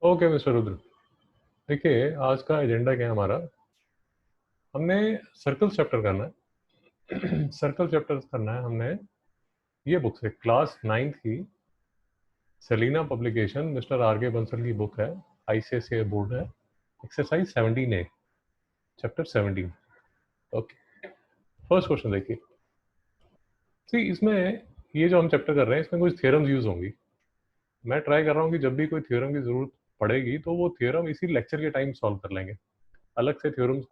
Okay mister Rudra, देखिए आज का एजेंडा क्या है हमारा। हमने सर्कल चैप्टर करना है। सर्कल चैप्टर करना है हमने। ये बुक से क्लास 9th की सेलिना पब्लिकेशन मिस्टर आर के बंसल की बुक है। आईसीएसई बोर्ड है। Exercise 17A, chapter 17। Okay, first question देखिए। सी इसमें ये जो हम चैप्टर कर रहे हैं इसमें कुछ थ्योरम्स यूज होंगी। मैं ट्राई कर रहा हूँ कि जब भी कोई थ्योरम की जरूरत पड़ेगी तो वो थ्योरम इसी लेक्चर के टाइम सॉल्व कर लेंगे। अलग से थ्योरम्स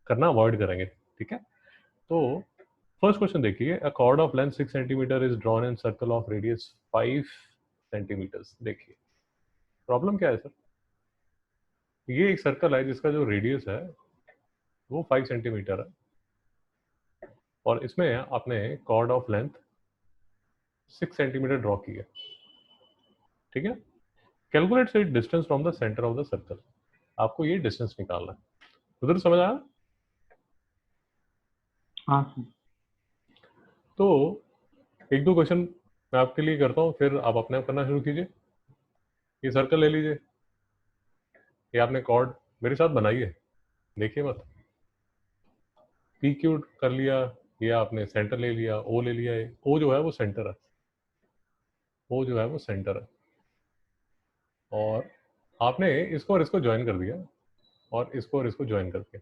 करना अवॉइड करेंगे। ठीक है, तो फर्स्ट क्वेश्चन देखिए। A chord of length 6 centimetre is drawn in circle of radius 5 centimetres. देखिए प्रॉब्लम क्या है सर। ये एक सर्कल है जिसका जो रेडियस है वो 5 सेंटीमीटर है और इसमें आपने chord of length 6 centimetre draw की है। ठीक है, calculate it distance from the centre of the circle. आपको ये डिस्टेंस निकालना है। उधर समझ आया? हाँ सर। तो एक दो क्वेश्चन मैं आपके लिए करता हूँ, फिर आप अपने आप करना शुरू कीजिए। ये सर्कल ले लीजिए। ये आपने कॉर्ड मेरे साथ बनाई है, देखिए मत। पी क्यू कर लिया, ये आपने सेंटर ले लिया, ओ ले लिया। ओ जो है वो सेंटर है, ओ जो है वो सेंटर है। और आपने इसको और इसको ज्वाइन कर दिया और इसको ज्वाइन करके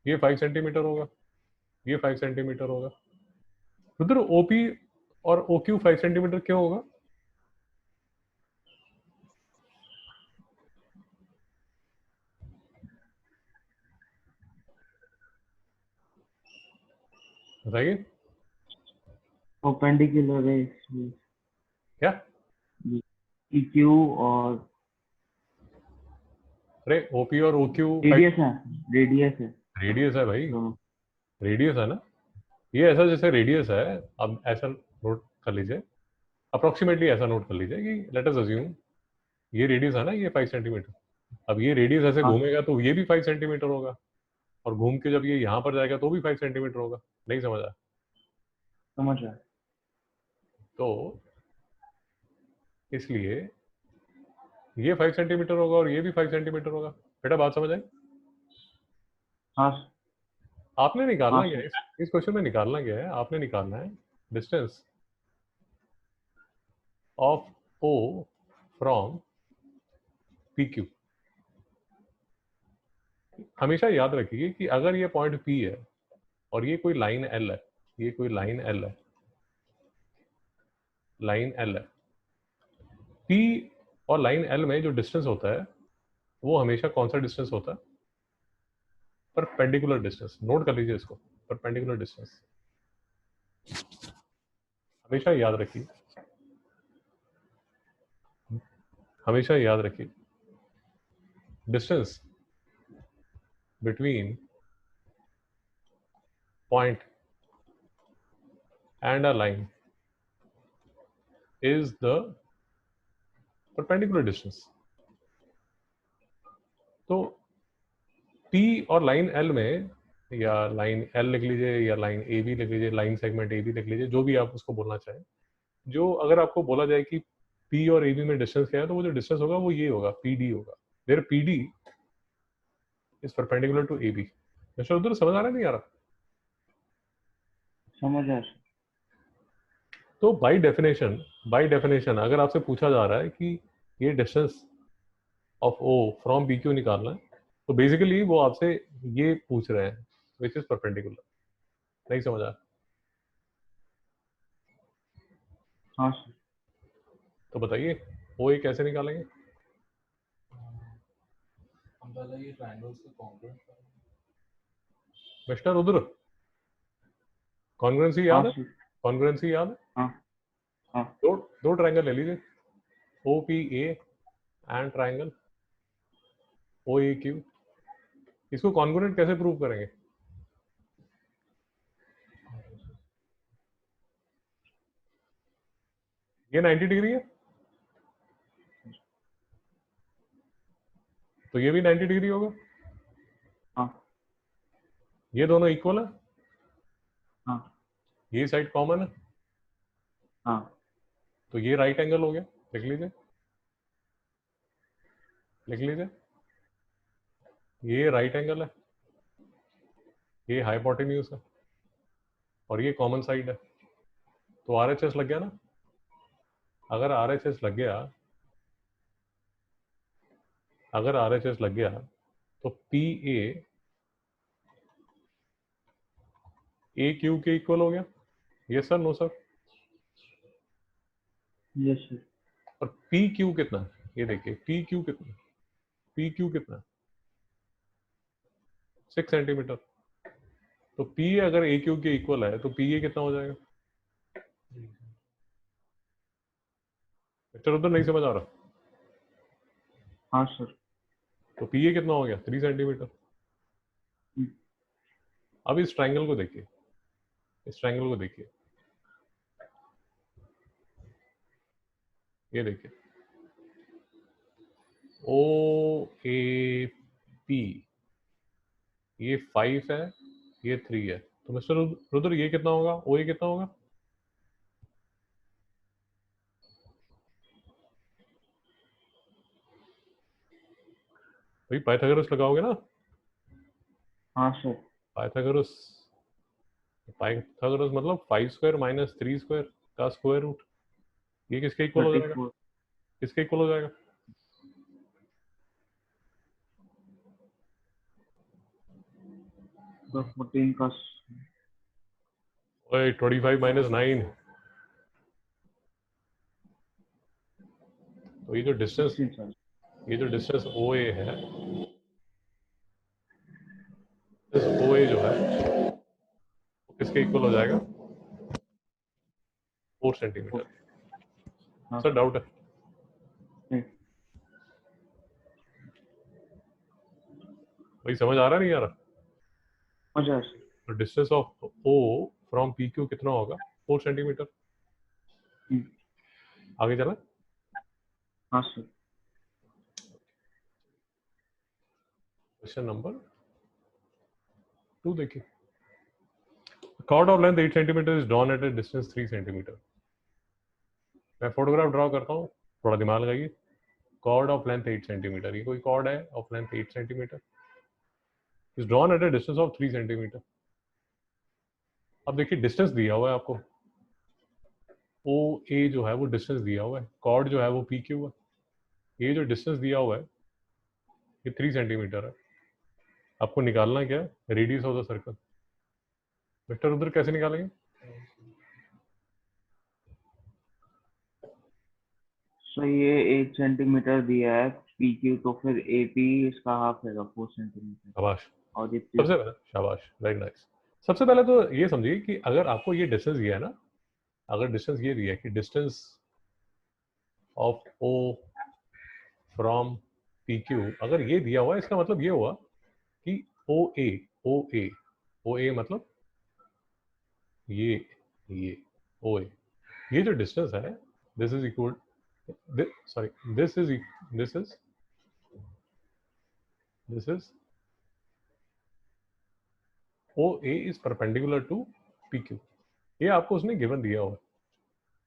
ये 5 सेंटीमीटर होगा, ये 5 सेंटीमीटर होगा। उधर ओपी और ओ क्यू 5 सेंटीमीटर क्यों होगा? बताइए। परपेंडिकुलर है इसमें। क्या? क्यू और अरे ओपी और ओ क्यू 5 रेडियस है। रेडियस है रेडियस है भाई, दोनों। रेडियस है ना। ये ऐसा जैसे रेडियस है। अब ऐसा नोट कर लीजिए, अप्रोक्सीमेटली ऐसा नोट कर लीजिए कि लेट अस अज्यूम ये रेडियस है ना, ये 5 सेंटीमीटर। अब ये रेडियस ऐसे हाँ घूमेगा तो ये भी 5 सेंटीमीटर होगा, और घूम के जब ये यहाँ पर जाएगा तो भी 5 सेंटीमीटर होगा। नहीं समझा? समझ रहा है। तो इसलिए ये 5 सेंटीमीटर होगा और ये भी 5 सेंटीमीटर होगा। बेटा बात समझ आई? हाँ आपने निकालना हाँ क्या है सर। इस क्वेश्चन में? निकालना क्या है? आपने निकालना है distance of O from P Q. हमेशा याद रखिए कि अगर ये पॉइंट पी है और ये कोई लाइन एल है, ये कोई लाइन एल है, लाइन एल है, पी और लाइन एल में जो डिस्टेंस होता है वो हमेशा कौन सा डिस्टेंस होता है? Perpendicular distance. नोट कर लीजिए इसको, परपेंडिकुलर डिस्टेंस। हमेशा याद रखिए, हमेशा याद रखिए distance between point and a line is the perpendicular distance. तो पी और लाइन एल में, या लाइन एल लिख लीजिए या लाइन ए बी लिख लीजिए, लाइन सेगमेंट ए बी लिख लीजिए, जो भी आप उसको बोलना चाहें। जो अगर आपको बोला जाए कि पी और ए बी में डिस्टेंस क्या है, तो वो जो डिस्टेंस होगा वो ये होगा, पी डी होगा। There P D is perpendicular to A B. Mister उधर समझ आ रहा है नहीं आ रहा? समझ रहा है सर। तो बाय डेफिनेशन अगर आपसे पूछा जा रहा है कि ये distance of O from B Q निकालना है, तो बेसिकली वो आपसे ये पूछ रहे हैं विच इज परपेंडिकुलर। नहीं समझा? हाँ सर। तो बताइए ओ ए कैसे निकालेंगे? हम पहले ये ट्रायंगल्स के कॉन्ग्रुएंट मिस्टर रुद्र, कॉन्ग्रुएंसी हाँ याद है? सर। कॉन्ग्रुएंसी याद है? हाँ हाँ। दो दो ट्रायंगल ले लीजिए, O P A and triangle O A Q. इसको कॉन्ग्रुएंट कैसे प्रूव करेंगे? ये 90 डिग्री है तो ये भी 90 डिग्री होगा। हाँ ये दोनों इक्वल है, हाँ। ये साइड कॉमन है, हाँ तो ये राइट एंगल हो गया। देख लीजिए। लिख लीजिए, ये राइट एंगल है, ये हाइपोटेन्यूज है और ये कॉमन साइड है, तो RHS लग गया ना। अगर RHS लग गया, अगर RHS लग गया तो PA AQ के इक्वल हो गया। ये sir, no sir. Yes sir. और PQ कितना है, ये देखिए PQ कितना, PQ कितना, 6 सेंटीमीटर। तो PA अगर AQ के इक्वल है तो PA कितना हो जाएगा? चलो, तो नहीं समझ आ रहा। हाँ सर। तो PA कितना हो गया? 3 सेंटीमीटर। हम्म। अब इस ट्रायंगल को देखिए, इस ट्रायंगल को देखिए, ये देखिए OAP, ये 5 है, ये 3 है। तो मिस्टर रुद्र ये कितना होगा? OA कितना होगा? भाई पाइथागोरस लगाओगे ना? हाँ सर। पाइथागोरस, पाइथागोरस मतलब 5 स्क्वायर माइनस 3 स्क्वायर का स्क्वायर रूट। ये किसके इक्वल हो जाएगा? 34 किसके इक्वल हो जाएगा? तो 14 का ओए 25 माइनस 9। तो ये जो डिस्टेंस, 16 सर। ये जो डिस्टेंस OA है, OA जो है वो किसके इक्वल हो जाएगा? 4 सेंटीमीटर। हाँ सर डाउट है? नहीं, भाई समझ आ रहा नहीं आ रहा? मजा है सर। तो distance of O from PQ कितना होगा? 4 सेंटीमीटर। हम्म। आगे चला। हाँ सर। क्वेश्चन नंबर 2 देखिए। Chord of length 8 cm is drawn at a distance 3 cm. मैं फोटोग्राफ ड्रॉ करता हूँ, थोड़ा दिमाग लगाइए। Chord of length 8 cm, ये कोई chord है of length 8 cm, is drawn at a distance of 3 cm. अब देखिए डिस्टेंस दिया हुआ है आपको, OA जो है वो डिस्टेंस दिया हुआ है, chord जो है वो PQ है, ये जो डिस्टेंस दिया हुआ है ये 3 सेंटीमीटर है। आपको निकालना क्या है? Radius of the circle. Mister उधर कैसे निकालेंगे? सर ये 8 सेंटीमीटर दिया है PQ, तो फिर AP इसका हाफ है 4 सेंटीमीटर। शाबाश, और ये सबसे पहले शाबाश, वेरी नाइस। सबसे पहले तो ये समझिए कि अगर आपको ये डिस्टेंस दिया है ना, अगर डिस्टेंस ये दिया है कि distance of O from PQ, अगर ये दिया हुआ है, इसका मतलब ये हुआ कि OA मतलब ये OA, ये जो डिस्टेंस है, this is equal, sorry, this is OA is perpendicular to PQ। ये आपको उसने गिवन दिया हुआ है।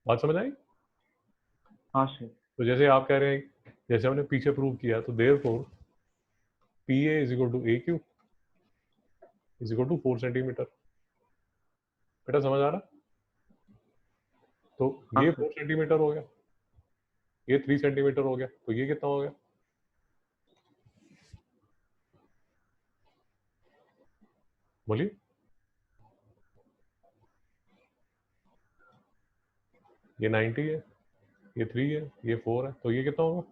बात समझ आई? हाँ सर। तो जैसे आप कह रहे हैं, जैसे हमने पीछे प्रूव किया, तो therefore PA is equal to AQ is equal to 4 centimetre. बेटा समझ आ रहा? तो हाँ ये सर। 4 सेंटीमीटर हो गया, ये 3 सेंटीमीटर हो गया, तो ये कितना हो गया? बोलिए। ये 90 है, ये 3 है, ये 4 है, तो ये कितना होगा?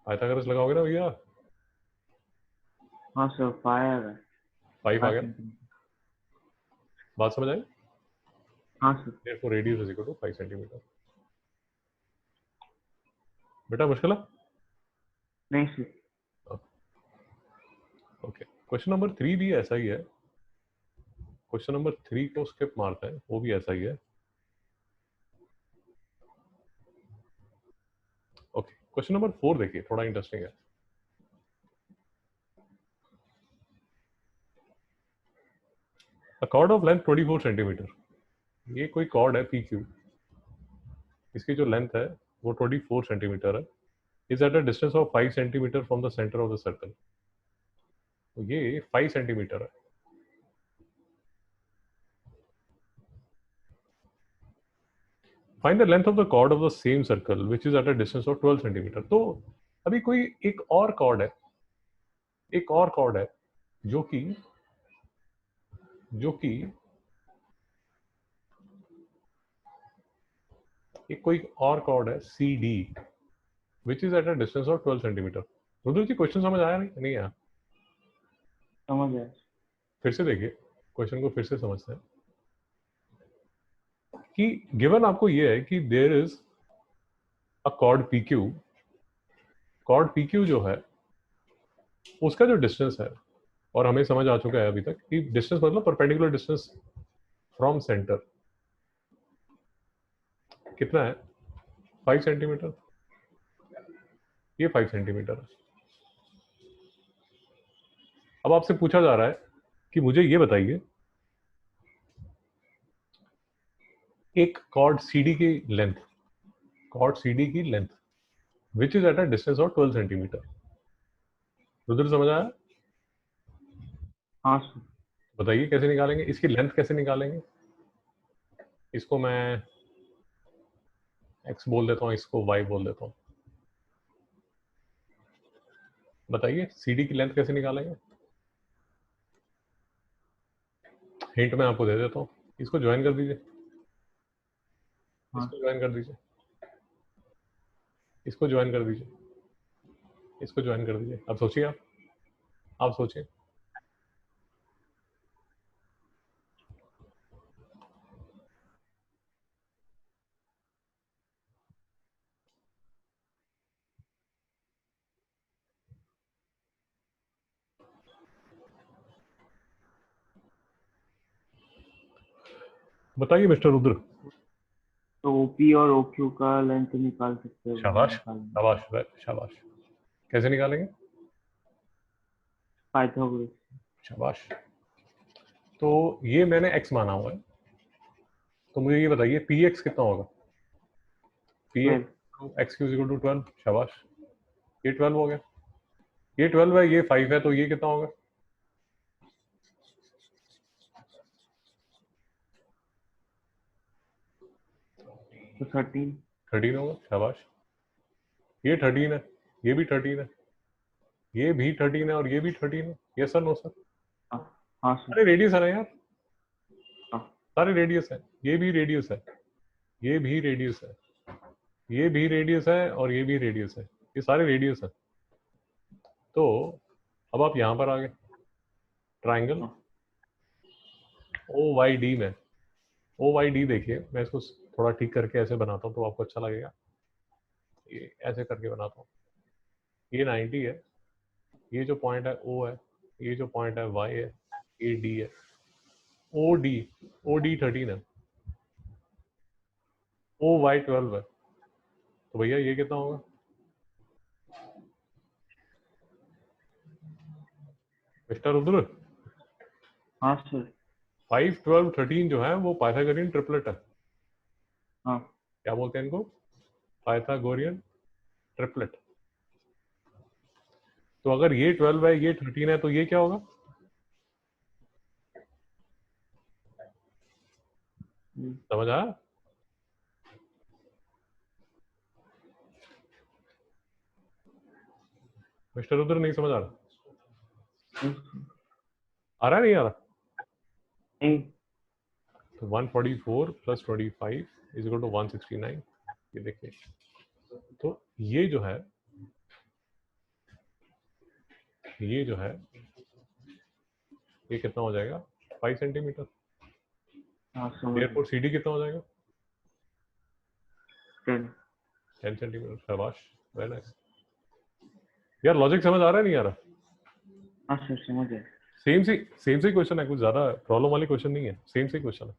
पाइथागोरस लगाओगे ना भैया? हाँ सर 5 है। 5 आ 5 गया। सेंटीमीटर। बात समझ आई? हाँ sir. Therefore radius is equal to 5 centimetre. बेटा मुश्किल है? नहीं सर। ओके, क्वेश्चन नंबर 3 भी ऐसा ही है। क्वेश्चन नंबर 3 को स्किप मारते हैं, वो भी ऐसा ही है। ओके, क्वेश्चन नंबर 4 देखिए, थोड़ा इंटरेस्टिंग है। A chord of length 24 centimetre, ये कोई कॉर्ड है PQ, इसकी जो लेंथ है वो 24 सेंटीमीटर है, is at a distance of 5 centimetre from the centre of the circle. तो ये 5 सेंटीमीटर है। Find the length of the chord of the same circle which is at a distance of 12 centimetre. तो अभी कोई एक और chord है, एक और कॉर्ड है जो कि एक कोई और कॉर्ड है C D which is at a distance of 12 centimetre. Rudra ji question समझ आया नहीं आया? समझ गया। फिर से देखिए क्वेश्चन को, फिर से समझते हैं कि गिवन आपको ये है कि there is a chord P Q. Chord P Q जो है उसका जो डिस्टेंस है, और हमें समझ आ चुका है अभी तक कि डिस्टेंस मतलब परपेंडिकुलर डिस्टेंस फ्रॉम सेंटर कितना है, 5 सेंटीमीटर। ये 5 सेंटीमीटर है। अब आपसे पूछा जा रहा है कि मुझे ये बताइए एक कॉर्ड सीडी की लेंथ, कॉर्ड सीडी की length which is at a distance of 12 centimetre. Rudra समझ आया? हाँ सर। बताइए कैसे निकालेंगे, इसकी लेंथ कैसे निकालेंगे? इसको मैं x बोल देता हूँ, इसको y बोल देता हूँ। बताइए सीडी की लेंथ कैसे निकालेंगे? हिंट मैं आपको दे देता हूँ, इसको ज्वाइन कर दीजिए, हाँ इसको ज्वाइन कर दीजिए, इसको ज्वाइन कर दीजिए, इसको ज्वाइन कर दीजिए। अब सोचिए, आप सोचिए। बताइए मिस्टर रुद्र। तो ओपी और ओक्यू का लेंथ निकाल सकते हैं, वो शाबाश निकालेंगे। शाबाश शाबाश। कैसे निकालेंगे? पाइथागोरस। शाबाश। तो ये मैंने x माना हुआ है, तो मुझे ये बताइए पी एक्स कितना होगा? P 12। X X Q equal to 12। शाबाश, ये 12 हो गया। ये 12 है, ये 5 है, तो ये कितना होगा? तो 13। 13 होगा। शाबाश, ये 13 है, ये भी 13 है, ये भी 13 है, और ये भी 13 है। Yes sir, no sir? हाँ हाँ सर। सारे रेडियस है ना यार, हाँ सारे रेडियस है। ये भी रेडियस है, ये भी रेडियस है, ये भी रेडियस है, और ये भी रेडियस है। ये सारे रेडियस है। तो अब आप यहां पर आ गए ट्राइंगल हाँ। ओ वाई डी में। ओ वाई डी देखिए, मैं इसको थोड़ा ठीक करके ऐसे बनाता हूँ तो आपको अच्छा लगेगा। ये ऐसे करके बनाता हूँ। ये 90 है, ये जो पॉइंट है ओ है, ये जो पॉइंट है वाई है, ये डी है। ओ डी, ओ डी 13 है, ओ वाई 12 है। तो भैया ये कितना होगा? मिस्टर रुद्र, हाँ सर। 5 12 13 जो है वो पाइथागोरियन ट्रिपलेट है। हाँ। क्या बोलते हैं इनको? Pythagorean triplet. तो अगर ये 12 है, ये 13 है, तो ये क्या होगा? समझ आया? मिस्टर रुद्र नहीं समझ आ रहा? आ रहा है नहीं आ रहा? नहीं। तो 144 प्लस 25 इज इक्वल टू 169। ये देखिए, तो ये जो है, ये जो है, ये कितना हो जाएगा? 5 सेंटीमीटर। हाँ समझ एयरपोर्ट सीडी कितना हो जाएगा? 10। 10 सेंटीमीटर। शाबाश, वेरी नाइस। यार लॉजिक समझ आ रहा है नहीं आ रहा? हाँ सर समझ गया। सेम से क्वेश्चन है, कुछ ज्यादा प्रॉब्लम वाली क्वेश्चन नहीं है, सेम से क्वेश्चन है,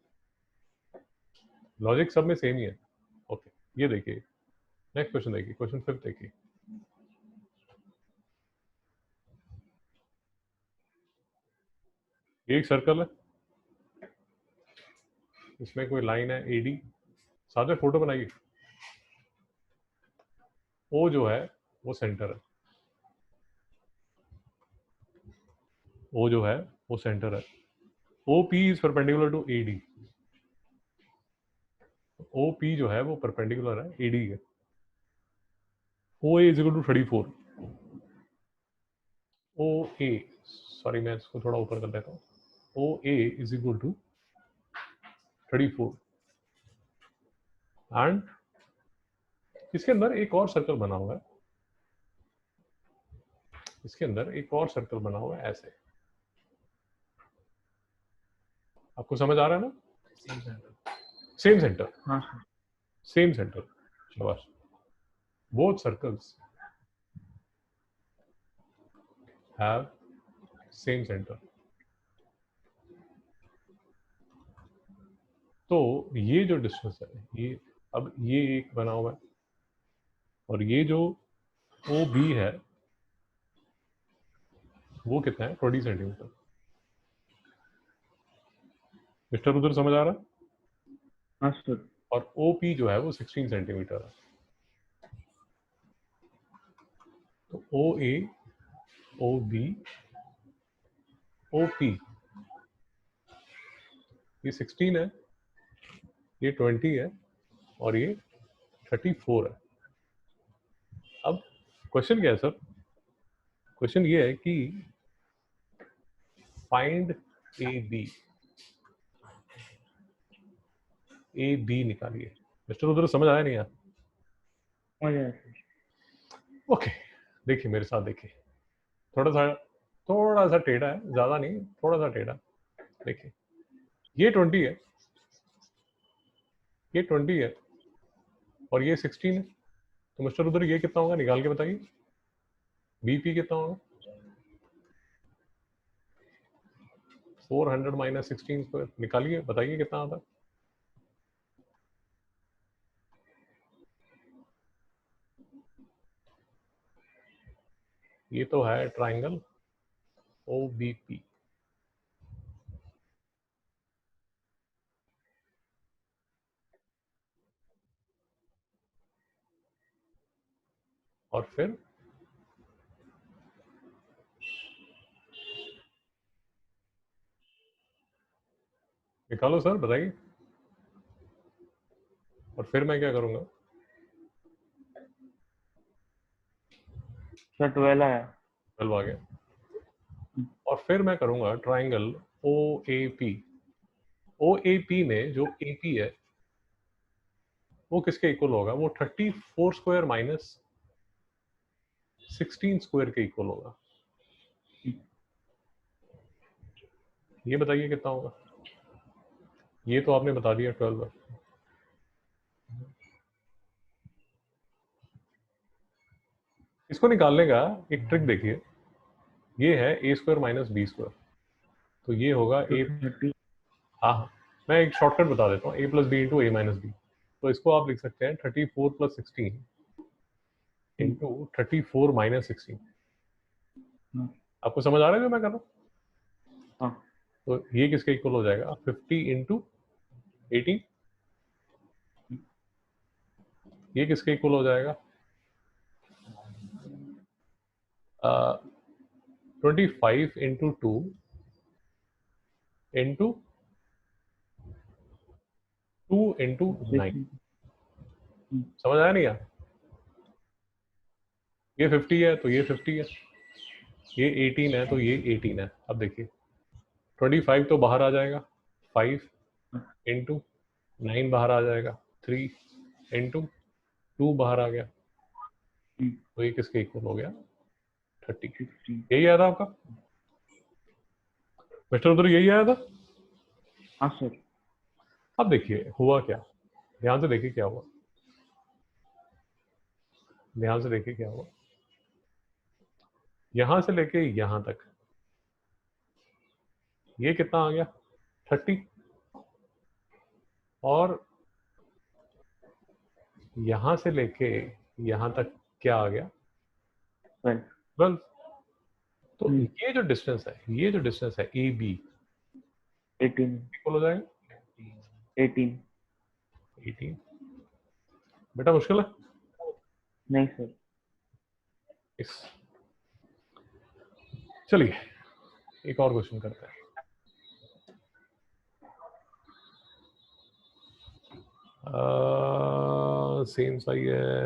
लॉजिक सब में सेम ही है। ओके, ये देखिए नेक्स्ट क्वेश्चन देखिए, क्वेश्चन 5 देखिए। ये एक सर्कल है, इसमें कोई लाइन है एडी, साथ में फोटो बनाइए। ओ जो है वो सेंटर है, ओ जो है वो सेंटर है। O P is perpendicular to A D, O P जो है वो परपेंडिकुलर है ए डी के। O A is equal to 34, O A, sorry मैं इसको थोड़ा ऊपर कर देता हूँ, O A is equal to 34 and इसके अंदर एक और सर्कल बना हुआ है, इसके अंदर एक और सर्कल बना हुआ है ऐसे। आपको समझ आ रहा है ना? Same centre. सेम सेंटर, हाँ सर। सेम सेंटर, शाबाश। Both circles have same centre. तो ये जो डिस्टेंस है, ये अब ये एक बना हुआ है और ये जो ओ बी है वो कितना है? 20 सेंटीमीटर। मिस्टर रुद्र समझ आ रहा है? हाँ सर। और ओ पी जो है वो 16 सेंटीमीटर है। तो O A, O B, O P, ये 16 है, ये 20 है और ये 34 है। अब क्वेश्चन क्या है सर? क्वेश्चन ये है कि find A B, A B निकालिए। मिस्टर रुद्र समझ आया नहीं यार? हो जाएगा सर। ओके, देखिए मेरे साथ देखिए, थोड़ा सा टेढ़ा है, ज्यादा नहीं, थोड़ा सा टेढ़ा। देखिए ये 20 है, ये 20 है और ये 16 है। तो मिस्टर रुद्र ये कितना होगा? निकाल के बताइए, बीपी कितना होगा? 400 माइनस 16 स्क्वायर, निकालिए बताइए कितना आता है। ये तो है ट्राइंगल ओ बी पी। और फिर निकालो सर, बताइए। और फिर मैं क्या करूंगा? सर 12 आया। 12 आ गया। और फिर मैं करूंगा triangle O A P. O A P में जो ए पी है वो किसके इक्वल होगा? वो 34 स्क्वायर माइनस 16 स्क्वायर के इक्वल होगा। ये बताइए कितना होगा? ये तो आपने बता दिया 12 है। इसको निकालने का एक ट्रिक देखिए, ये है ए स्क्वायर माइनस बी स्क्वायर, तो ये होगा तो ए। 30। हाँ हाँ, मैं एक शॉर्टकट बता देता हूँ, ए प्लस बी इंटू ए माइनस बी। तो इसको आप लिख सकते हैं 34 प्लस 16 इंटू 34 माइनस 16। हाँ। आपको समझ आ रहा है जो मैं कर रहा हूँ? हाँ। तो ये किसके इक्वल हो जाएगा? 50 इंटू 18। ये किसके इक्वल हो जाएगा? 25 इंटू 2 इंटू 2 इंटू 9। समझ आया नहीं यार? ये 50 है तो ये 50 है, ये 18 है तो ये 18 है। अब देखिए 25 तो बाहर आ जाएगा, 5 इंटू 9 बाहर आ जाएगा, 3 इंटू 2 बाहर आ गया, तो ये किसके इक्वल हो गया? 30। 16। यही आया था आपका मिस्टर उधर? यही आया था। हाँ सर। अब देखिए हुआ क्या, ध्यान से देखिए क्या हुआ, ध्यान से देखिए क्या हुआ। यहां से लेके यहां तक ये कितना आ गया? 30। और यहां से लेके यहां तक क्या आ गया? 12। 12। तो ये जो डिस्टेंस है, ये जो डिस्टेंस है ए बी 18। इक्वल हो जाएगा 18। 18। बेटा मुश्किल है? नहीं सर। चलिए एक और क्वेश्चन करते हैं। सेम सही है,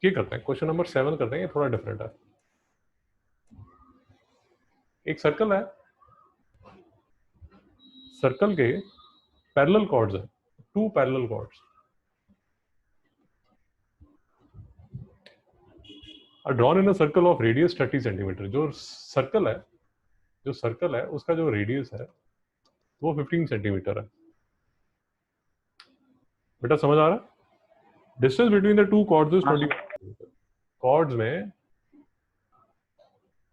ये करते हैं, क्वेश्चन नंबर 7 करते हैं, ये थोड़ा डिफरेंट है। एक सर्कल है, सर्कल के पैरेलल कॉर्ड्स हैं, 2 parallel chords are drawn in a circle of radius 30 centimetre. जो सर्कल है उसका जो रेडियस है वो 15 सेंटीमीटर है। बेटा समझ आ रहा है? Distance between the 2 chords is 20 centimetre. Chords में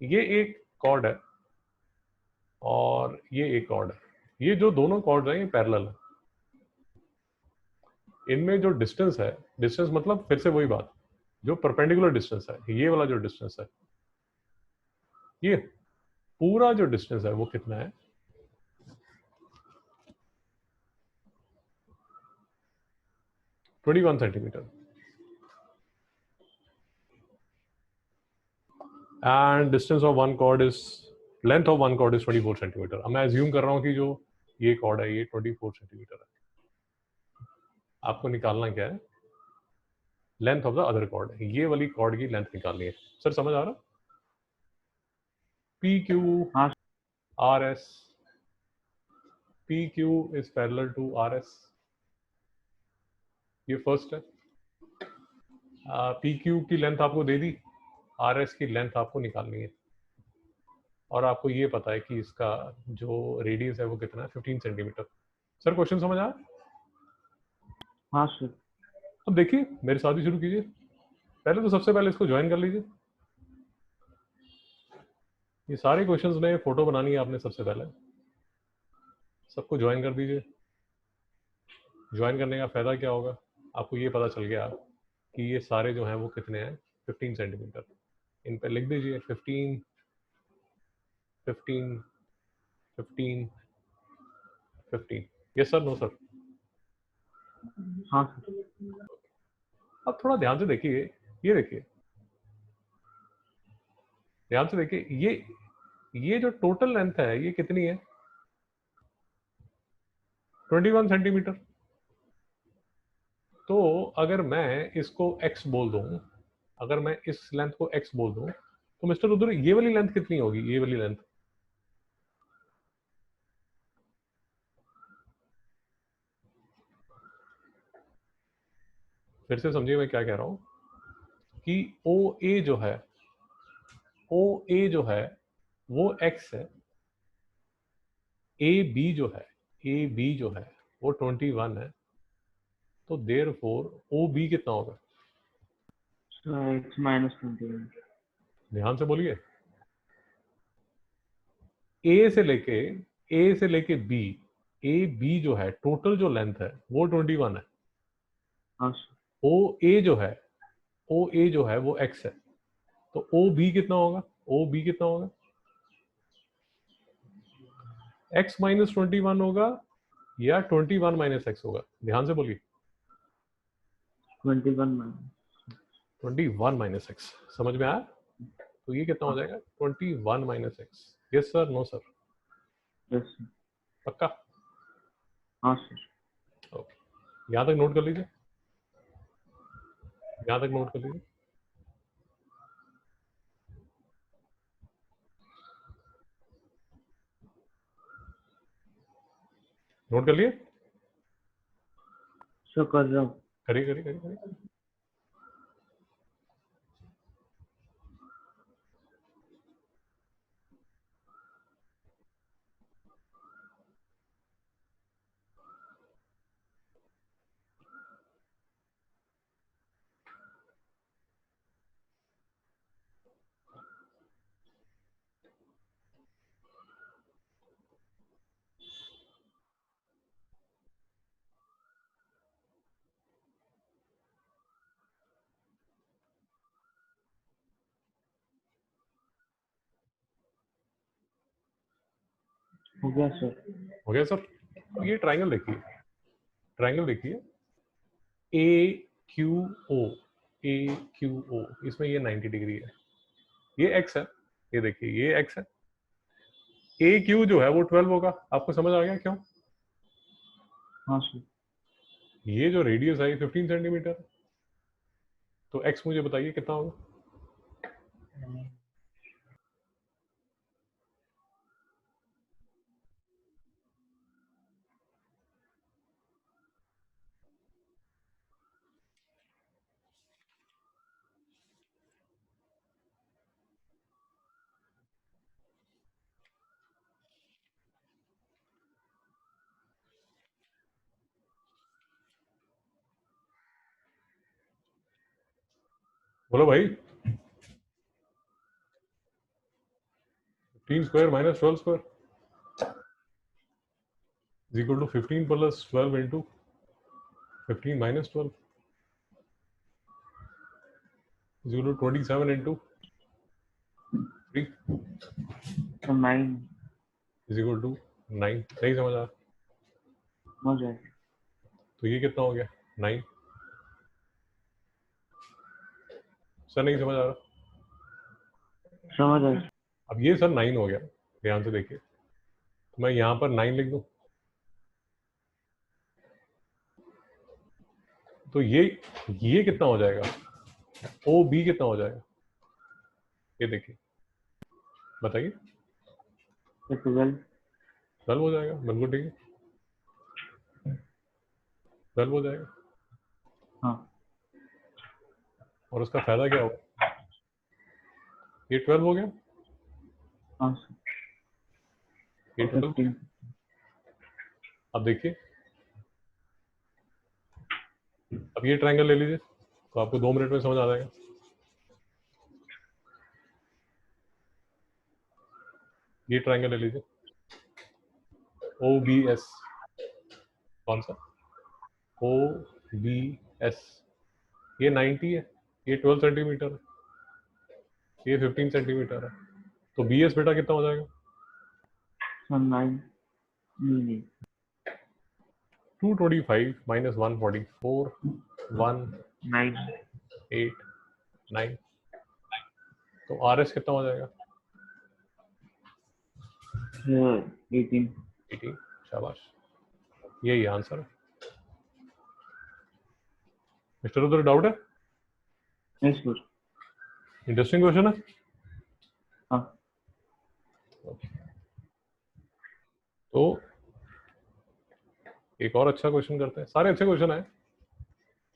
ये एक कॉर्ड है और ये एक कॉर्ड है, ये जो दोनों कॉर्ड्स हैं ये पैरेलल है। इनमें जो डिस्टेंस है, डिस्टेंस मतलब फिर से वही बात, जो परपेंडिकुलर डिस्टेंस है, ये वाला जो डिस्टेंस है, ये पूरा जो डिस्टेंस है वो कितना है? 21 centimetre. And distance of one chord is, length of one chord is 24 centimetre. अब मैं एज्यूम कर रहा हूं कि जो ये कॉर्ड है ये 24 सेंटीमीटर है। आपको निकालना क्या है? Length of the other chord है, ये वाली कॉर्ड की लेंथ निकालनी है। सर समझ आ रहा? P Q R S, P Q is parallel to R S, ये फर्स्ट है। पी क्यू की लेंथ आपको दे दी, आर एस की लेंथ आपको निकालनी है, और आपको ये पता है कि इसका जो रेडियस है वो कितना है, 15 सेंटीमीटर। सर क्वेश्चन समझ आया? हाँ सर। अब देखिए मेरे साथ ही शुरू कीजिए। पहले तो सबसे पहले इसको ज्वाइन कर लीजिए। ये सारे क्वेश्चंस में फोटो बनानी है आपने सबसे पहले, सबको ज्वाइन कर दीजिए। ज्वाइन करने का फायदा क्या होगा? आपको ये पता चल गया कि ये सारे जो हैं वो कितने हैं, 15 सेंटीमीटर। इन पे लिख दीजिए 15 15 15 15। Yes sir, no sir? हाँ सर। अब थोड़ा ध्यान से देखिए, ये देखिए, ध्यान से देखिए, ये जो टोटल लेंथ है ये कितनी है? 21 सेंटीमीटर। तो अगर मैं इसको x बोल दूं, अगर मैं इस लेंथ को x बोल दूं, तो मिस्टर रुद्र ये वाली लेंथ कितनी होगी? ये वाली लेंथ फिर से समझिए मैं क्या कह रहा हूं कि OA जो है, OA जो है वो x है, AB जो है, AB जो है वो 21 है, तो देयरफॉर OB कितना होगा? x minus 21। ध्यान से बोलिए। A से लेके B, AB जो है टोटल जो लेंथ है वो 21 है। हाँ सर। OA जो है वो x है, तो OB कितना होगा? OB कितना होगा? x माइनस 21 होगा या 21 माइनस x होगा? ध्यान से बोलिए। 21 माइनस 21 माइनस x, समझ में आया? तो ये कितना हो जाएगा? 21 minus x। Yes sir, no sir? Yes sir. पक्का? हाँ सर। ओके, यहाँ तक नोट कर लीजिए, यहाँ तक नोट कर लीजिए। नोट कर लिए? सर कर रहा हूँ। करिए करिए करिए करिए। हो गया सर। हो गया सर? तो ये ट्राइंगल देखिए, ट्राइंगल देखिए, AQO, ए क्यू ओ, इसमें ये 90 डिग्री है, ये एक्स है, ये देखिए ये एक्स है, ए क्यू जो है वो 12 होगा। आपको समझ आ गया क्यों? हाँ सर। ये जो रेडियस है 15 सेंटीमीटर, तो एक्स मुझे बताइए कितना होगा? बोलो भाई। 15 square minus 12 square is equal to 15 plus 12 into 15 minus 12 is equal to 27 into 3 तो 9 इज इक्वल टू 9। नहीं समझ आ? हो जाएगा। तो ये कितना हो गया? 9। सर नहीं समझ आ रहा? समझ आया। अब ये सर 9 हो गया, ध्यान से देखिए, तो मैं यहाँ पर 9 लिख दूं, तो ये कितना हो जाएगा? ओ बी कितना हो जाएगा? ये देखिए, बताइए। तो 12। 12 हो जाएगा, बिल्कुल ठीक है, 12 हो जाएगा। हाँ और उसका फायदा क्या होगा? ये 12 हो गया, हाँ सर। ये 12। 15। अब देखिए, अब ये ट्रायंगल ले लीजिए, तो आपको 2 मिनट में समझ आ जाएगा। ये ट्रायंगल ले लीजिए, ओ बी एस, कौन सा? ओ बी एस, ये 90 है, ये 12 सेंटीमीटर है, ये 15 सेंटीमीटर है, तो बी एस बेटा कितना हो जाएगा? सर 9 नहीं 225 माइनस 144 9 189, तो आर एस कितना हो जाएगा? 18। 18। शाबाश, यही आंसर है। मिस्टर उधर डाउट है? नहीं सर। इंटरेस्टिंग क्वेश्चन है। हाँ तो एक और अच्छा क्वेश्चन करते हैं, सारे अच्छे क्वेश्चन है,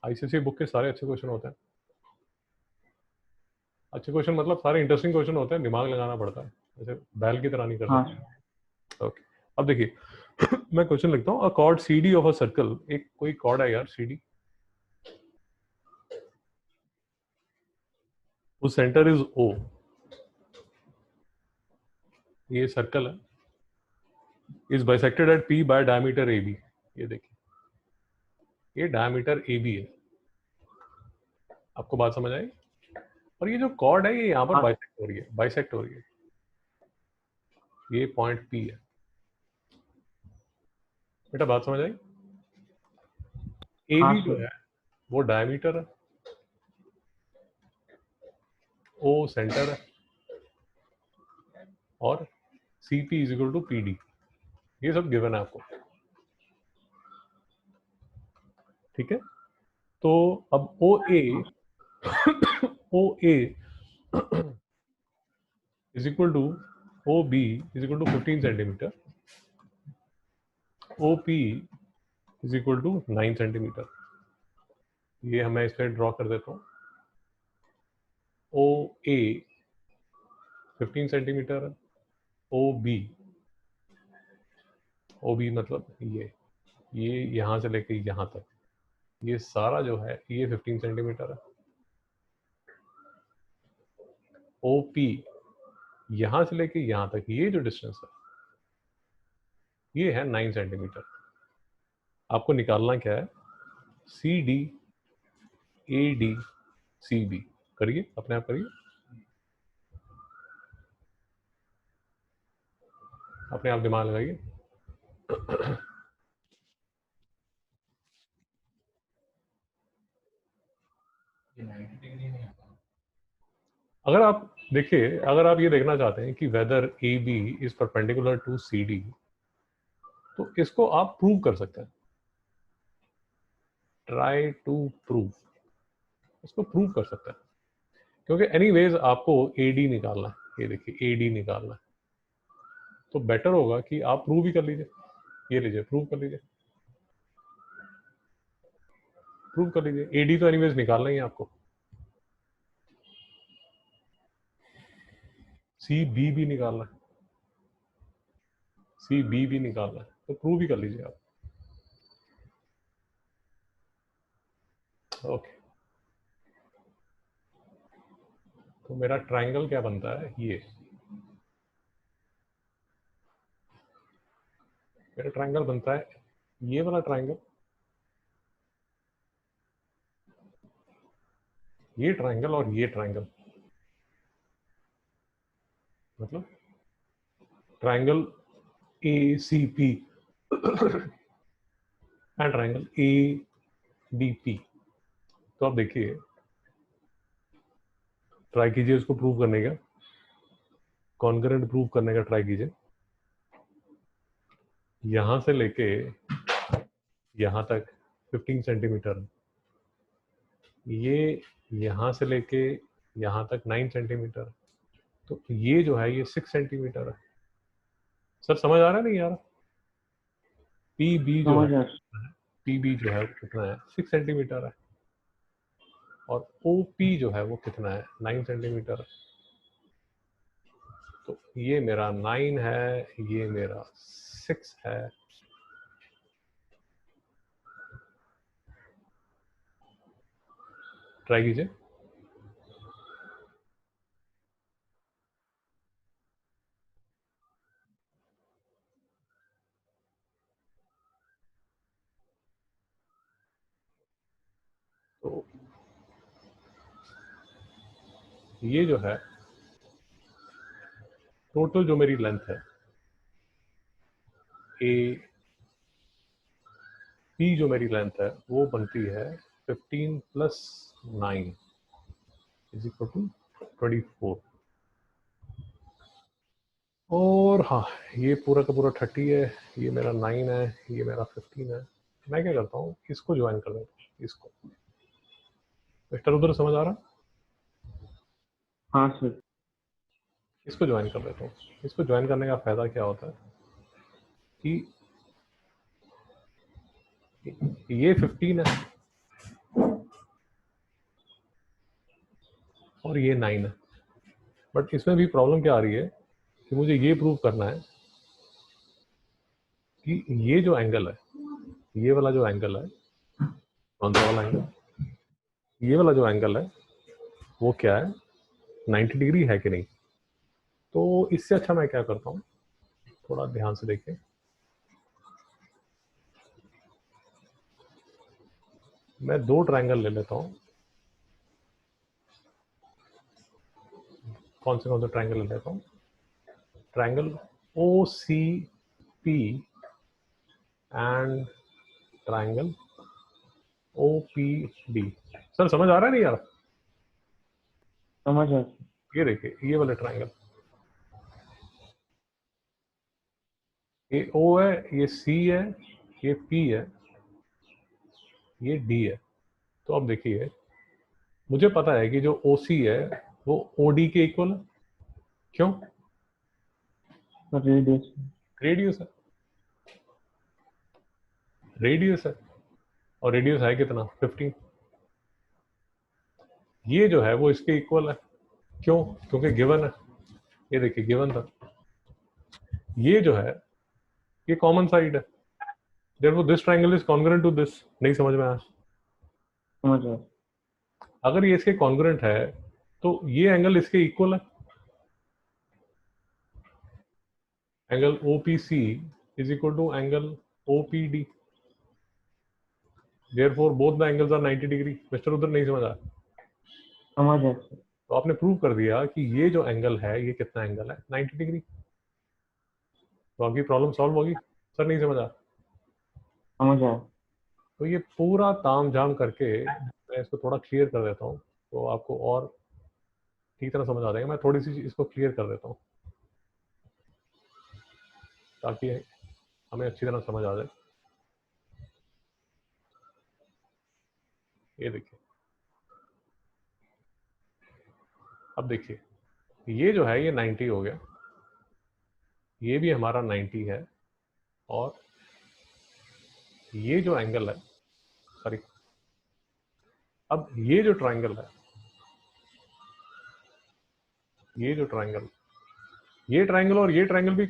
आईसीएसई बुक के सारे अच्छे क्वेश्चन होते हैं। अच्छे क्वेश्चन मतलब सारे इंटरेस्टिंग क्वेश्चन होते हैं, दिमाग लगाना पड़ता है, जैसे बैल की तरह नहीं कर हाँ सकते। ओके, अब देखिए मैं क्वेश्चन लिखता हूँ, a chord C D of a circle, एक कोई कॉर्ड है यार सी डी, उस सेंटर इज ओ, ये सर्कल है, is bisected at P by diameter A B, ये देखिए ये डायमीटर ए बी है। आपको बात समझ आई? और ये जो कॉर्ड है ये यहाँ पर हाँ बाइसेक्ट हो रही है, बाइसेक्ट हो रही है, ये पॉइंट पी है। बेटा बात समझ आई? ए हाँ बी जो सर। है वो डायमीटर है, ओ सेंटर है, और C P is equal to P D, ये सब गिवन है आपको, ठीक है। तो अब O A O A is equal to O B is equal to 15 centimetre, O P is equal to 9 centimetre. ये मैं इस पर ड्रॉ कर देता हूँ, ओ ए 15 सेंटीमीटर है, ओ बी मतलब ये यहाँ से लेके यहाँ तक, ये सारा जो है ये 15 सेंटीमीटर है, ओ पी यहाँ से लेके यहाँ तक ये जो डिस्टेंस है ये है 9 सेंटीमीटर। आपको निकालना क्या है? C D A D C B, करिए अपने आप करिए, अपने आप दिमाग लगाइए। ये 90 डिग्री नहीं आता। अगर आप देखिए, अगर आप ये देखना चाहते हैं कि whether A B is perpendicular to C D, तो इसको आप प्रूव कर सकते हैं। ट्राई टू प्रूव, इसको प्रूव कर सकते हैं, क्योंकि एनीवेज आपको ए डी निकालना है। ये देखिए, ए डी निकालना है, तो बेटर होगा कि आप प्रूव ही कर लीजिए। ये लीजिए, प्रूव कर लीजिए, प्रूव कर लीजिए। ए डी तो एनीवेज निकालना ही है आपको। सी बी भी निकालना है, सी बी भी निकालना है, तो प्रूव ही कर लीजिए आप। ओके, तो मेरा ट्राइंगल क्या बनता है? ये मेरा ट्राइंगल बनता है, ये वाला ट्राइंगल, ये ट्राइंगल और ये ट्राइंगल, मतलब triangle A C P and triangle A D P. तो आप देखिए, ट्राई कीजिए इसको प्रूव करने का, कॉन्करेंट प्रूव करने का ट्राई कीजिए। यहां से लेके यहां तक 15 सेंटीमीटर, ये यहां से लेके यहां तक 9 सेंटीमीटर, तो ये जो है ये 6 सेंटीमीटर है। सर समझ आ रहा है नहीं यार? पी बी जो है, पी बी जो है वो कितना है? 6 सेंटीमीटर है। और ओ पी जो है वो कितना है? 9 सेंटीमीटर। तो ये मेरा 9 है, ये मेरा 6 है। ट्राई कीजिए। तो ये जो है टोटल जो मेरी लेंथ है, ए पी जो मेरी लेंथ है वो बनती है 15 प्लस 9 इज इक्वल टू 24। और हाँ, ये पूरा का पूरा 30 है, ये मेरा 9 है, ये मेरा 15 है। मैं क्या करता हूँ, इसको ज्वाइन कर देता हूँ, इसको। मिस्टर उधर समझ आ रहा? हाँ सर। इसको ज्वाइन कर देता हूँ। इसको ज्वाइन करने का फायदा क्या होता है कि ये 15 है और ये 9 है, बट इसमें भी प्रॉब्लम क्या आ रही है कि मुझे ये प्रूव करना है कि ये जो एंगल है, ये वाला जो एंगल है, कौन सा वाला एंगल? ये वाला जो एंगल है वो क्या है? 90 डिग्री है कि नहीं। तो इससे अच्छा मैं क्या करता हूँ, थोड़ा ध्यान से देखिए। मैं दो ट्रायंगल ले लेता हूँ। कौन से ट्रायंगल ले लेता हूँ? Triangle O C P and triangle O P D. Sir समझ आ रहा है नहीं यार? समझ आ। ये देखिए, ये वाले ट्रायंगल, ये ओ है, ये सी है, ये पी है, ये डी है। तो अब देखिए, मुझे पता है कि जो ओ सी है वो ओ डी के इक्वल है। क्यों? रेडियस। रेडियस है, रेडियस है, और रेडियस है कितना? 15। ये जो है वो इसके इक्वल है। क्यों? क्योंकि गिवन है। ये देखिए, गिवन था। ये जो है ये कॉमन साइड है, therefore this triangle is congruent to this। नहीं समझ में आया? समझ आ। अगर ये इसके कॉन्ग्रुएंट है तो ये एंगल इसके इक्वल है। Angle OPC is equal to angle OPD, therefore both the angles are 90 degree. Mister उधर नहीं समझ आया? समझ आ सर। तो आपने प्रूव कर दिया कि ये जो एंगल है ये कितना एंगल है? 90 डिग्री। तो आपकी प्रॉब्लम सॉल्व होगी। सर नहीं समझ आया? समझ आ। तो ये पूरा ताम झाम करके मैं इसको थोड़ा क्लियर कर देता हूँ। तो आपको और ठीक तरह समझ आ जाएगा। मैं थोड़ी सी इसको क्लियर कर देता हूँ ताकि हमें अच्छी तरह समझ आ जाए। ये देखिए, अब देखिए ये जो है ये 90 हो गया, ये भी हमारा 90 है, और ये जो एंगल है, सॉरी, अब ये जो ट्रायंगल है, ये जो ट्रायंगल, ये ट्रायंगल और ये ट्रायंगल भी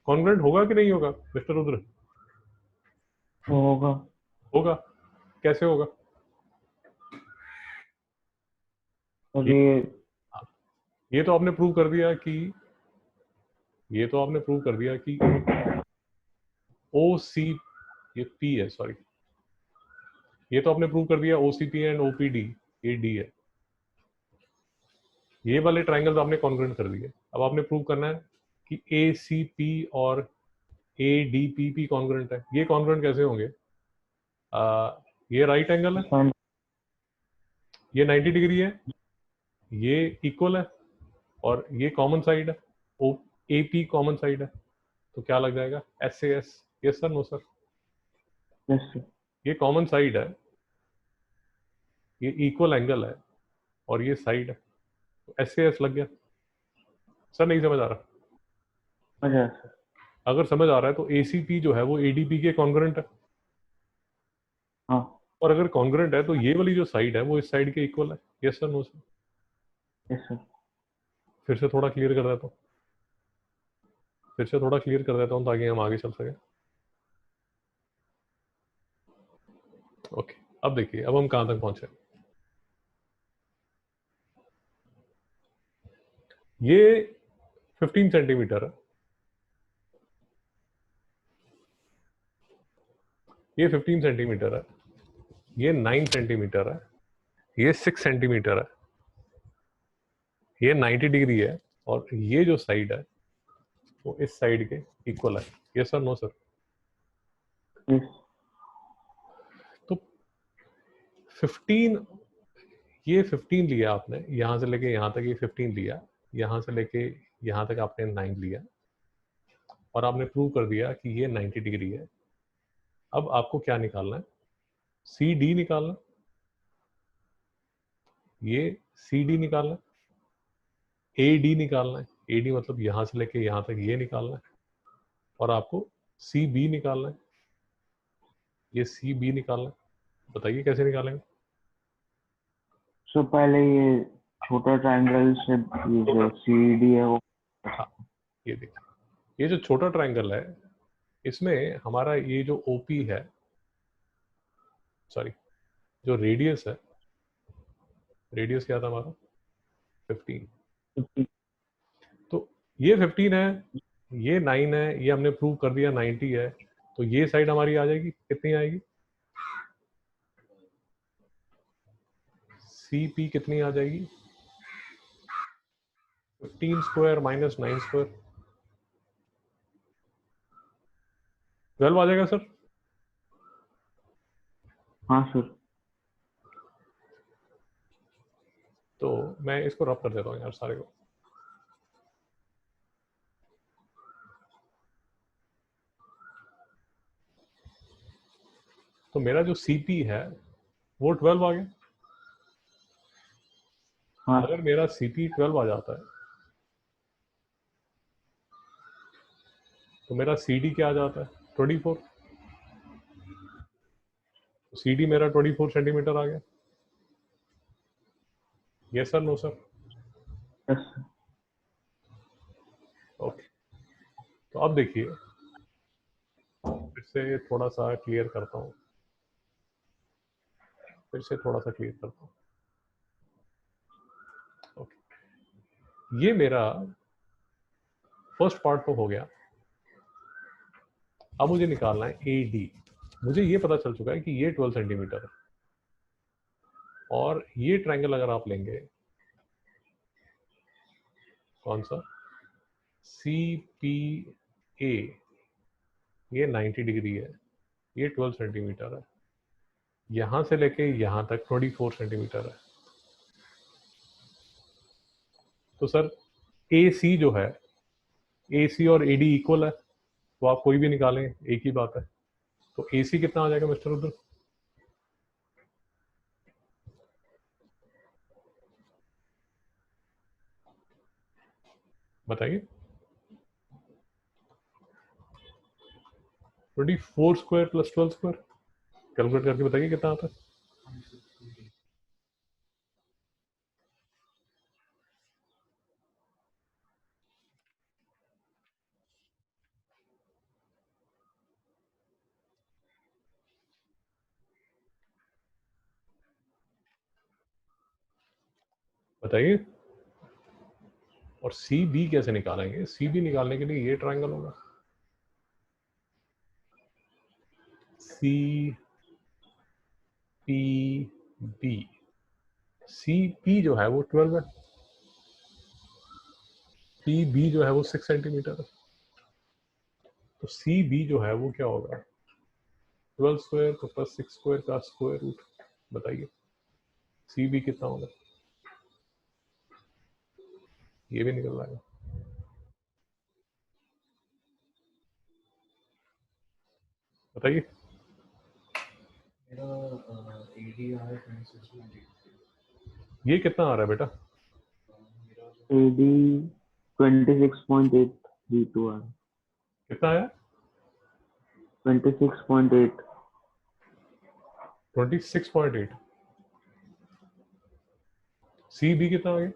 कॉन्ग्रुएंट होगा कि नहीं होगा मिस्टर रुद्र? होगा। होगा। कैसे होगा? और ये ये ये तो आपने प्रूव कर दिया कि ये तो आपने प्रूव कर दिया कि ओ सी, ये पी है, सॉरी, ये तो आपने प्रूव कर दिया OCP एंड OPD ये डी है। ये वाले ट्रायंगल्स आपने कॉन्ग्रुएंट कर दिए। अब आपने प्रूव करना है कि ACP और ADP भी कॉन्ग्रुएंट है। ये कॉन्ग्रुएंट कैसे होंगे? ये राइट एंगल है, साइन ये 90 डिग्री है, ये इक्वल है, और ये कॉमन साइड है, AP कॉमन साइड है, तो क्या लग जाएगा? SAS। Yes sir, no sir? Yes sir. ये कॉमन साइड है, ये इक्वल एंगल है, और ये साइड है, तो SAS लग गया। सर नहीं समझ आ रहा? अच्छा सर। अगर समझ आ रहा है तो ACP जो है वो ADP के कॉन्ग्रुएंट है, हाँ। और अगर कॉन्ग्रुएंट है तो ये वाली जो साइड है वो इस साइड के इक्वल है। Yes sir, no sir? Yes sir. फिर से थोड़ा क्लियर कर देता हूँ, फिर से थोड़ा क्लियर कर देता हूँ ताकि हम आगे चल सके। ओके, अब देखिए, अब हम कहाँ तक पहुंचे। ये 15 सेंटीमीटर है, ये 15 सेंटीमीटर है, ये 9 सेंटीमीटर है, ये 6 सेंटीमीटर है, ये 90 डिग्री है, और ये जो साइड है वो इस साइड के इक्वल है। Yes sir, no sir? Yes. तो 15, ये 15 लिया आपने, यहाँ से लेके यहाँ तक ये 15 लिया, यहाँ से लेके यहाँ तक आपने 9 लिया, और आपने प्रूव कर दिया कि ये 90 डिग्री है। अब आपको क्या निकालना है? CD निकालना, ये CD निकालना, AD निकालना है, AD मतलब यहाँ से लेके यहाँ तक ये निकालना है, और आपको CB निकालना है, ये CB निकालना है। बताइए कैसे निकालेंगे? सो पहले ये छोटा ट्रायंगल से ये जो CD है वो हाँ, ये देखिए, ये जो छोटा ट्रायंगल है इसमें हमारा ये जो OP है, सॉरी, जो रेडियस है, रेडियस क्या था हमारा? 15। तो ये 15 है, ये 9 है, ये हमने प्रूव कर दिया 90 है, तो ये साइड हमारी आ जाएगी, कितनी आएगी? CP कितनी आ जाएगी? 15 स्क्वायर माइनस 9 स्क्वायर, 12 आ जाएगा सर? हाँ सर। तो मैं इसको रब कर देता हूँ यार सारे को। तो मेरा जो CP है वो 12 आ गया। हाँ अगर मेरा CP 12 आ जाता है तो मेरा CD क्या आ जाता है? 24। तो CD मेरा 24 सेंटीमीटर आ गया। Yes sir, no sir? Yes sir. Okay, तो अब देखिए, फिर से थोड़ा सा क्लियर करता हूँ, फिर से थोड़ा सा क्लियर करता हूँ। ओके, ये मेरा फर्स्ट पार्ट तो हो गया। अब मुझे निकालना है AD। मुझे ये पता चल चुका है कि ये 12 सेंटीमीटर है, और ये ट्रायंगल अगर आप लेंगे, कौन सा? CPA, ये 90 डिग्री है, ये 12 सेंटीमीटर है, यहाँ से लेके यहाँ तक 24 सेंटीमीटर है, तो सर ए सी जो है, ए सी और ए डी इक्वल है, तो आप कोई भी निकालें एक ही बात है। तो ए सी कितना आ जाएगा मिस्टर रुद्र? बताइए। 24 स्क्वायर प्लस 12 स्क्वायर, कैलकुलेट करके बताइए कितना आता है। बताइए। और सी बी कैसे निकालेंगे? सी बी निकालने के लिए ये ट्रायंगल होगा, C P B. C P जो है वो 12 है, सी बी जो है वो 6 सेंटीमीटर है। तो सी बी जो है वो क्या होगा? 12 स्क्वायर तो प्लस 6 स्क्वायर का स्क्वायर रूट। बताइए सी बी कितना होगा? ये भी निकल रहा है। बताइए। मेरा एडी आ है 26.83। ये कितना आ रहा है बेटा? मेरा जो AD 26.832 आ रहा है। कितना है? 26.8। 26.8। सी बी कितना आ गया?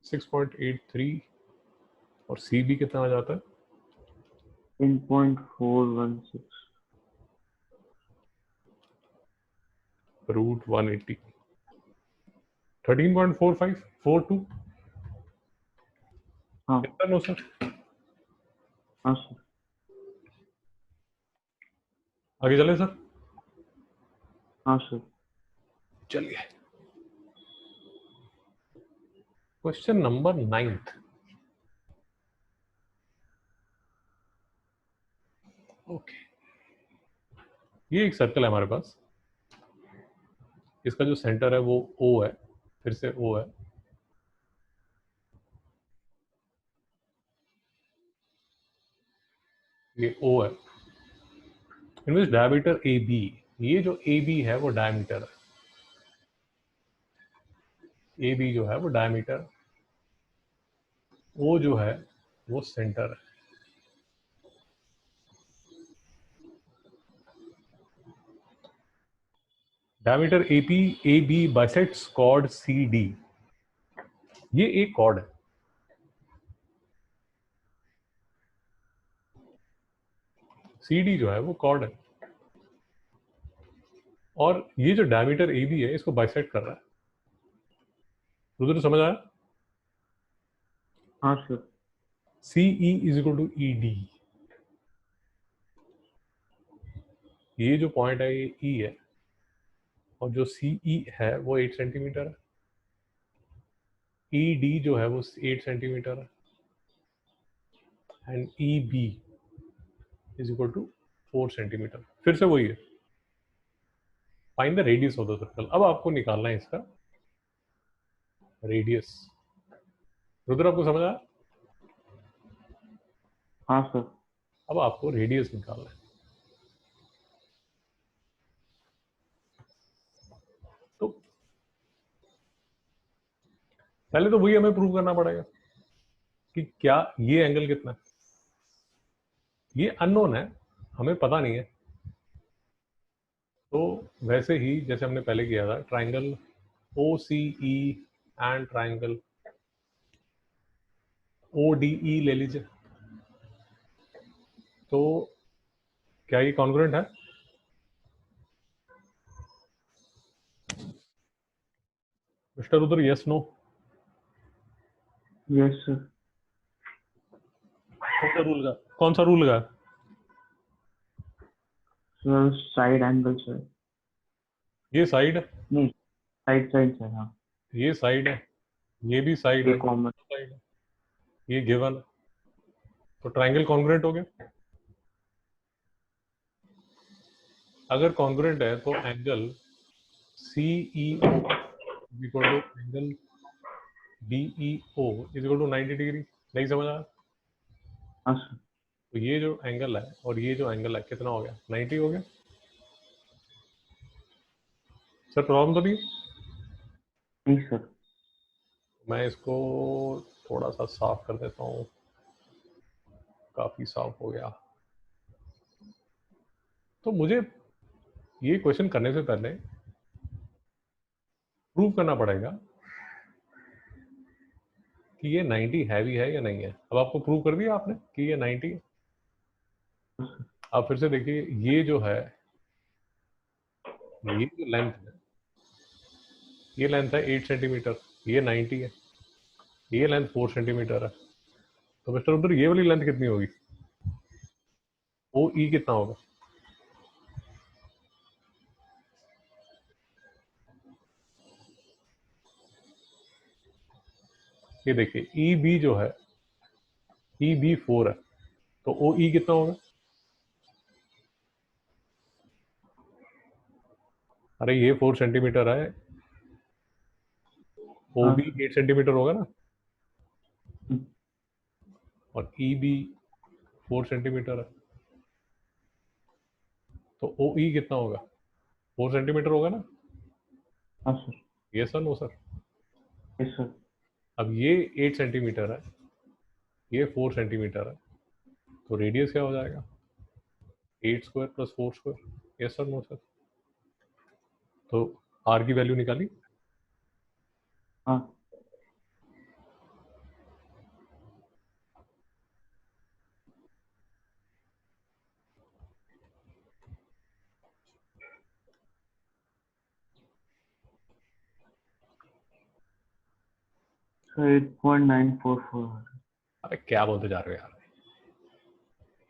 सिक्स 6.83। और सी बी कितना आ जाता है? 10.416। रूट 180। 13.4542। हाँ कितना? No sir. हाँ सर। आगे चले सर। हाँ सर। चलिए क्वेश्चन नंबर 9। ओके, ये एक सर्कल है हमारे पास, इसका जो सेंटर है वो ओ है, फिर से ओ है। ये ओ है, इनमें डायमीटर ए बी। ये जो ए बी है वो डायमीटर है, ए बी जो है वो डायमीटर, ओ जो है वो सेंटर है। Diameter A B bisects chord C D. ये एक कॉर्ड है, सी डी जो है वो कॉर्ड है, और ये जो डायमीटर ए बी है इसको बाइसेक्ट कर रहा है। रुद्र समझ आया? हाँ sir. C E is equal to E D. ये जो पॉइंट है ये ई है, और जो सी ई है वो 8 सेंटीमीटर है। ई डी जो है वो 8 सेंटीमीटर है, and E B is equal to 4 centimetre. फिर से वही है, find the radius of the circle. अब आपको निकालना है इसका रेडियस। रुद्र आपको समझ आया? हाँ सर। अब आपको रेडियस निकालना है। तो पहले तो वही हमें प्रूव करना पड़ेगा कि क्या ये एंगल कितना है। ये अननोन है, हमें पता नहीं है। तो वैसे ही जैसे हमने पहले किया था, triangle O C E and triangle O D E ले लीजिए। तो क्या ये कॉन्ग्रुएंट है? Mister Rudra, yes no? Yes sir. कौन सा रूल लगा? Sir side angle sir. ये साइड, नहीं, साइड साइड सर। हाँ ये साइड है, ये भी साइड है, ये कॉमन। साइड है, ये गिवन है, तो ट्रायंगल कॉन्ग्रुएंट हो गया। अगर कॉन्ग्रुएंट है तो angle CEO equal to angle DEO is equal to 90 degree. नहीं समझ आया? हाँ सर। तो ये जो एंगल है और ये जो एंगल है कितना हो गया? 90 हो गया। सर प्रॉब्लम तो नहीं? नहीं सर। मैं इसको थोड़ा सा साफ कर देता हूँ, काफी साफ हो गया। तो मुझे ये क्वेश्चन करने से पहले प्रूव करना पड़ेगा कि ये 90 हैवी है या नहीं है। अब आपको प्रूव कर दिया आपने कि ये 90 है। आप फिर से देखिए, ये जो है, ये जो लेंथ है, ये लेंथ है 8 सेंटीमीटर, ये 90 है, ये लेंथ 4 सेंटीमीटर है। तो मिस्टर उधर ये वाली लेंथ कितनी होगी? OE कितना होगा? ये देखिए EB जो है, EB 4 है, तो OE कितना होगा? अरे ये 4 सेंटीमीटर है, OB 8 सेंटीमीटर होगा ना, और EB 4 सेंटीमीटर है, तो OE कितना होगा? 4 सेंटीमीटर होगा ना? हाँ सर। ये sir, no sir? Yes sir. अब ये 8 सेंटीमीटर है, ये 4 सेंटीमीटर है, तो रेडियस क्या हो जाएगा? 8 square plus 4 square. Yes sir, no sir? तो R की वैल्यू निकाली? हाँ सर 8.944। अरे क्या बोलते जा रहे हो यार?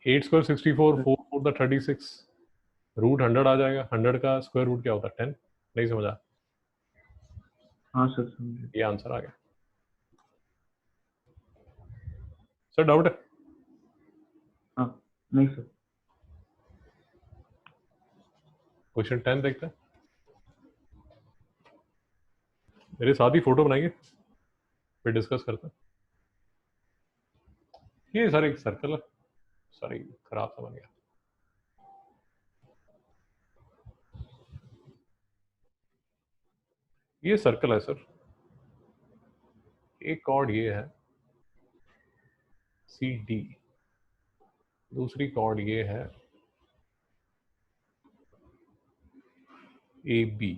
8 स्क्वायर 64, 4 4 द 36, रूट 100 आ जाएगा। 100 का स्क्वायर रूट क्या होता है? 10। नहीं समझा? हाँ सर समझे। ये आंसर आ गया। सर डाउट है? हाँ नहीं सर। क्वेश्चन 10 देखते हैं। मेरे साथ ही फोटो बनाएंगे, फिर डिस्कस करते हैं। ये सर एक सर्कल है, सॉरी खराब सा बन गया। ये सर्कल है सर, एक कॉर्ड ये है CD, दूसरी कॉर्ड ये है AB,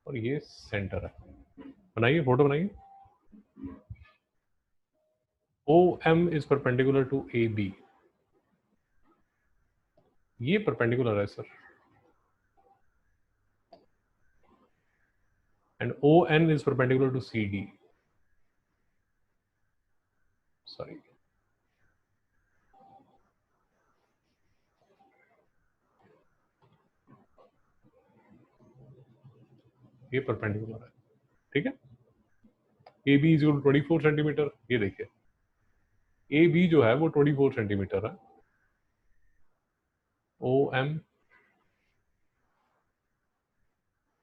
और ये सेंटर है। बनाइए, फोटो बनाइए। OM is perpendicular to AB, ये परपेंडिकुलर है sir, and ON is perpendicular to CD। Sorry, ये परपेंडिकुलर है, ठीक है। AB is 24 centimetre. ये देखिए AB जो है वो 24 सेंटीमीटर है, OM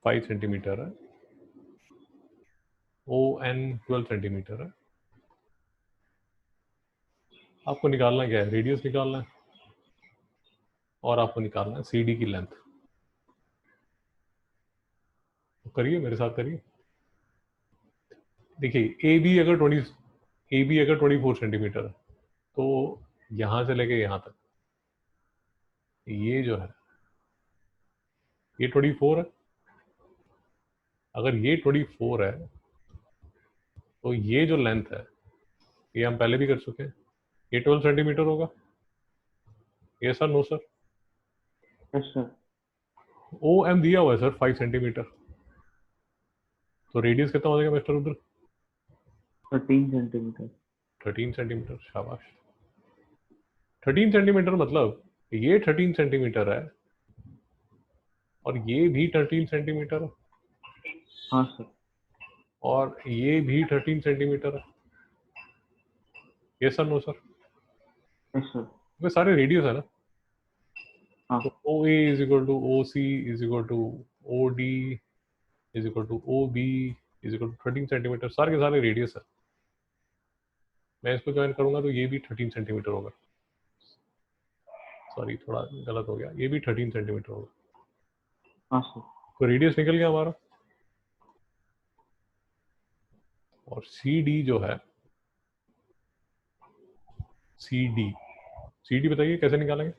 5 सेंटीमीटर है, ON 12 सेंटीमीटर है। आपको निकालना क्या है? रेडियस निकालना है, और आपको निकालना है CD की लेंथ। तो करिए, मेरे साथ करिए। देखिए AB अगर 24 सेंटीमीटर है, तो यहां से लेके यहां तक ये जो है ये 24 है। अगर ये 24 है तो ये जो लेंथ है, ये हम पहले भी कर चुके हैं, ये 12 सेंटीमीटर होगा। ये sir, no sir? Yes sir. OM दिया हुआ है सर 5 सेंटीमीटर, तो रेडियस कितना हो जाएगा मिस्टर रुद्र? 13 सेंटीमीटर। 13 सेंटीमीटर, शाबाश। 13 सेंटीमीटर मतलब ये 13 सेंटीमीटर है, और ये भी 13 सेंटीमीटर है। हाँ सर। और ये भी 13 सेंटीमीटर है। ये sir no sir, yes sir. ये सारे रेडियस है ना। हाँ तो O A is equal to O C is equal to O D is equal to O B is equal to 13 centimetre, सारे के सारे रेडियस है। मैं इसको ज्वाइन करूंगा तो ये भी 13 सेंटीमीटर होगा। सॉरी थोड़ा गलत हो गया, ये भी 13 सेंटीमीटर होगा। हाँ सर। तो रेडियस निकल गया हमारा। और सी डी जो है, सी डी बताइए कैसे निकालेंगे।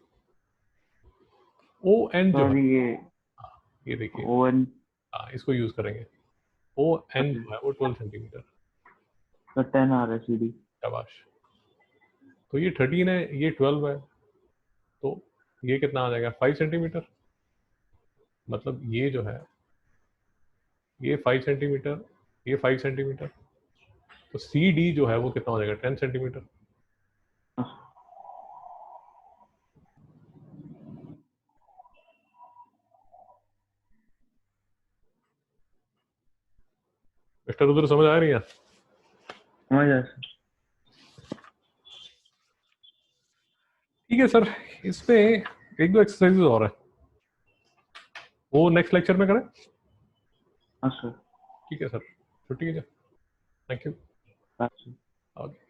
ओ एन जो सर है, ये ये देखिए, ओ एन इसको यूज करेंगे। ओ एन जो सर है वो 12 सेंटीमीटर। 10 आ रहा है CD। शाबाश। तो ये 13 है, ये 12 है, तो ये कितना आ जाएगा 5 सेंटीमीटर। मतलब ये जो है ये 5 सेंटीमीटर, ये 5 सेंटीमीटर, तो सी डी जो है वो कितना हो जाएगा 10 सेंटीमीटर। हाँ सर। मिस्टर उधर समझ आ रही है। समझ आया सर। ठीक है सर, इस पे एक दो एक्सरसाइजेज और है, वो नेक्स्ट लेक्चर में करें। हाँ सर। ठीक है सर, छुट्टी कीजिए। Thank you. Bye sir. Okay.